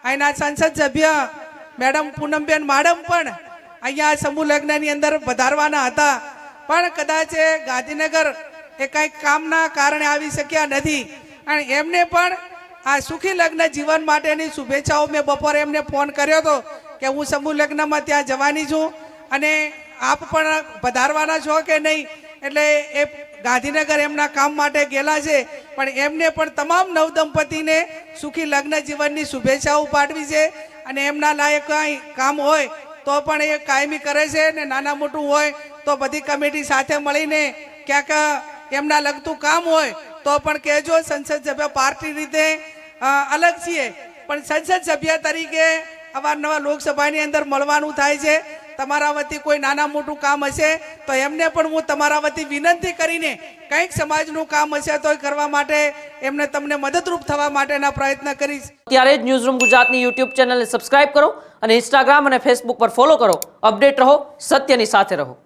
અહીંના સંસદ સભ્ય મેડમ પૂનમબેન માડમ પણ અહીંયા સમૂહ લગ્નની અંદર વધારવાના હતા, પણ કદાચ ગાંધીનગર એ કંઈક કામના કારણે આવી શક્યા નથી અને એમને પણ આ સુખી લગ્ન જીવન માટેની શુભેચ્છાઓ મેં બપોરે એમને ફોન કર્યો હતો કે હું સમૂહ લગ્નમાં ત્યાં જવાની છું અને આપ પણ પધારવાના છો કે નહીં. એટલે એ ગાંધીનગર એમના કામ માટે ગયેલા છે, પણ એમને પણ તમામ નવદંપતિને સુખી લગ્ન જીવનની શુભેચ્છાઓ પાઠવી છે અને એમના લાયક કાંઈ કામ હોય તો પણ એ કાયમી કરે છે ને નાના મોટું હોય તો બધી કમિટી સાથે મળીને ક્યાંક એમના લગતું કામ હોય તો પણ કહેજો. સંસદ સભ્ય પાર્ટી રીતે અલગ છીએ, પણ સંસદ સભ્ય તરીકે અવારનવાર લોકસભાની અંદર મળવાનું થાય છે. તમારા વતી કોઈ નાના મોટું કામ હશે તો એમને પણ હું તમારા વતી વિનંતી કરીને કંઈક સમાજનું કામ હશે તો કરવા માટે એમને તમને મદદરૂપ થવા માટેના પ્રયત્ન કરીશ. ત્યારે જ ન્યૂઝરૂમ ગુજરાતની યુટ્યુબ ચેનલને સબસ્ક્રાઇબ કરો અને ઇન્સ્ટાગ્રામ અને ફેસબુક પર ફોલો કરો. અપડેટ રહો, સત્યની સાથે રહો.